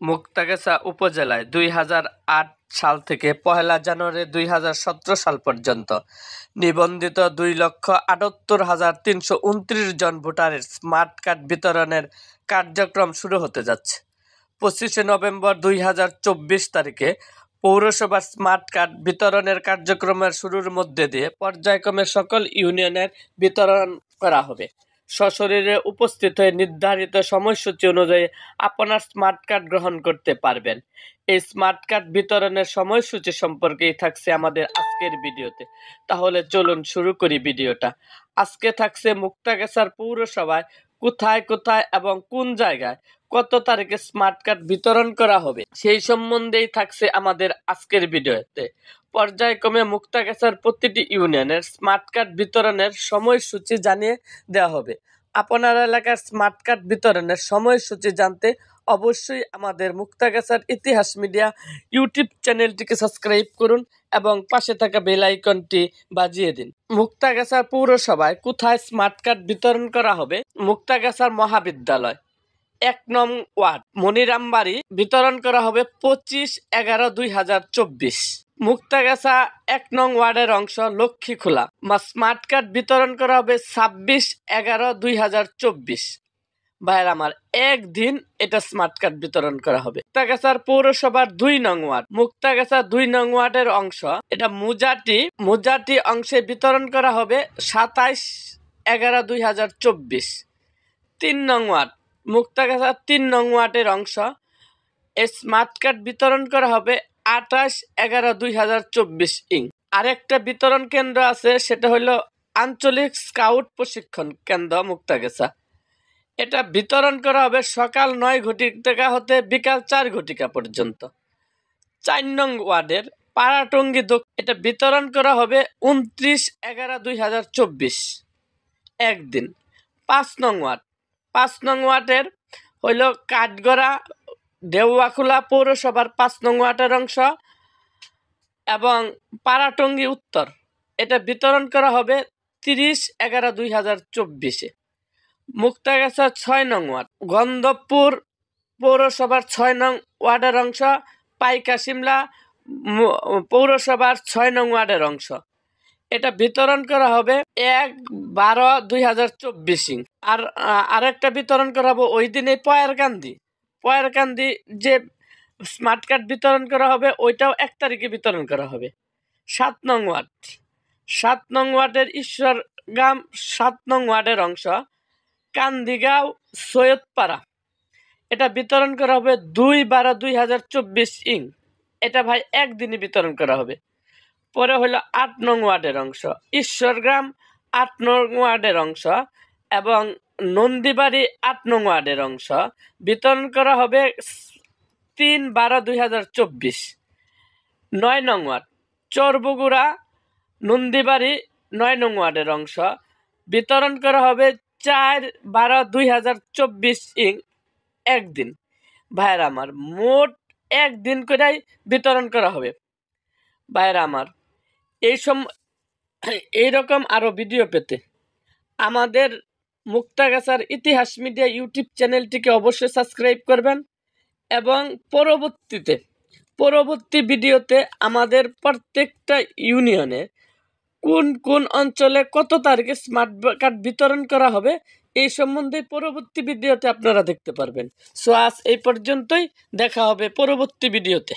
মুক্তাগাছা উপজেলায় ২০০৮ সাল থেকে ১লা জানুয়ারি ২০১৭ সাল পর্যন্ত নিবন্ধিত ২,৭৮,৩২৯ জন ভোটারের স্মার্ট কার্ড বিতরণের কার্যক্রম শুরু হতে যাচ্ছে। ২৫শে নভেম্বর ২০২৪ তারিখে পৌরসভার স্মার্ট কার্ড বিতরণের কার্যক্রমের শুরুর মধ্যে দিয়ে পর্যায়ক্রমে সকল ইউনিয়নের বিতরণ করা হবে। সশরীরে উপস্থিত হয়ে নির্ধারিত সময়সূচি অনুযায়ী আপনার স্মার্ট কার্ড গ্রহণ করতে পারবেন। এই স্মার্ট কার্ড বিতরণের সময়সূচি সম্পর্কেই থাকছে আমাদের আজকের ভিডিওতে। তাহলে চলুন শুরু করি ভিডিওটা। আজকে থাকছে মুক্তাগাছার পৌরসভায় কোথায় কোথায় এবং কোন জায়গায় কত তারিখে স্মার্ট কার্ড বিতরণ করা হবে সেই সম্বন্ধেই থাকছে আমাদের আজকের ভিডিওতে। পর্যায়ক্রমে মুক্তাগাছার প্রতিটি ইউনিয়নের স্মার্ট কার্ড বিতরণের সময়সূচি জানিয়ে দেওয়া হবে। আপনার এলাকার স্মার্ট কার্ড বিতরণের সময়সূচি জানতে অবশ্যই আমাদের মুক্তাগাছার ইতিহাস মিডিয়া ইউটিউব চ্যানেলটিকে সাবস্ক্রাইব করুন এবং পাশে থাকা বেল আইকনটি বাজিয়ে দিন। মুক্তাগাছা পৌরসভায় কোথায় স্মার্ট কার্ড বিতরণ করা হবে? মুক্তাগাছার মহাবিদ্যালয় ১ নং ওয়ার্ড মনিরামবাড়ি বিতরণ করা হবে ২৫/১১/২০২৪। মুক্তাগাছা ১ নং ওয়ার্ডের অংশ লক্ষ্মীখোলা স্মার্ট কার্ড বিতরণ করা হবে ২৬/১১/২০২৪। ভাইয়ের আমার একদিন এটা স্মার্ট কার্ড বিতরণ করা হবে। মুক্তাগাছার পৌরসভার ২ নং ওয়ার্ড মুক্তাগাছা ২ নং ওয়ার্ডের অংশ এটা মুজাটি অংশে বিতরণ করা হবে ২৭/১১/২০২৪। ৩ নং ওয়ার্ড মুক্তাগাছা ৩ নং ওয়ার্ডের অংশ এই স্মার্ট কার্ড বিতরণ করা হবে ২৮/১১/২০২৪। আরেকটা বিতরণ কেন্দ্র আছে, সেটা হলো আঞ্চলিক স্কাউট প্রশিক্ষণ কেন্দ্র মুক্তাগাছা। এটা বিতরণ করা হবে সকাল ৯ ঘটিকা হতে বিকাল ৪ ঘটিকা পর্যন্ত। ৪ নং ওয়ার্ডের পাড়াটঙ্গী এটা বিতরণ করা হবে ২৯/১১/২০২৪ একদিন। ৫ নং ওয়ার্ডের হইল কাঠগড়া দেওয়াখোলা পৌরসভার ৫ নং ওয়ার্ডের অংশ এবং পাড়াটঙ্গী উত্তর এটা বিতরণ করা হবে ৩০/১১/২০২৪। মুক্তাগাছা ৬ নং ওয়ার্ড গন্ধবপুর পৌরসভার ৬ নং ওয়ার্ডের অংশ পাইকা শিমলা পৌরসভার ৬ নং ওয়ার্ডের অংশ এটা বিতরণ করা হবে ১/১২/২০২৪। আর আরেকটা বিতরণ করা হবে ওই দিনে পয়েরকান্দি যে স্মার্ট কার্ড বিতরণ করা হবে ওইটাও ১ তারিখে বিতরণ করা হবে। ৭ নং ওয়ার্ডের ঈশ্বরগ্রাম ৭ নং ওয়ার্ডের অংশ কান্দিগাঁও সৈয়দপাড়া এটা বিতরণ করা হবে ২/১২/২০২৪ এটা ভাই একদিনই বিতরণ করা হবে। পরে হলো ৮ নং ওয়ার্ডের অংশ ঈশ্বরগ্রাম ৮ নং ওয়ার্ডের অংশ এবং নন্দীবাড়ি ৮ নং ওয়ার্ডের অংশ বিতরণ করা হবে ৩/১২/২০২৪। ৯ নং ওয়ার্ড চরবগুড়া নন্দীবাড়ি ৯ নং ওয়ার্ডের অংশ বিতরণ করা হবে ৪/১২/২০২৪ একদিন। ভাইয়ের আমার মোট একদিন করেই বিতরণ করা হবে। ভাইয়ের আমার এইরকম আরও ভিডিও পেতে আমাদের মুক্তাগাছার ইতিহাস মিডিয়া ইউটিউব চ্যানেলটিকে অবশ্যই সাবস্ক্রাইব করবেন এবং পরবর্তী ভিডিওতে আমাদের প্রত্যেকটা ইউনিয়নে কোন কোন অঞ্চলে কত তারিখে স্মার্ট কার্ড বিতরণ করা হবে এই সম্বন্ধে পরবর্তী ভিডিওতে আপনারা দেখতে পারবেন। সো আজ এই পর্যন্তই, দেখা হবে পরবর্তী ভিডিওতে।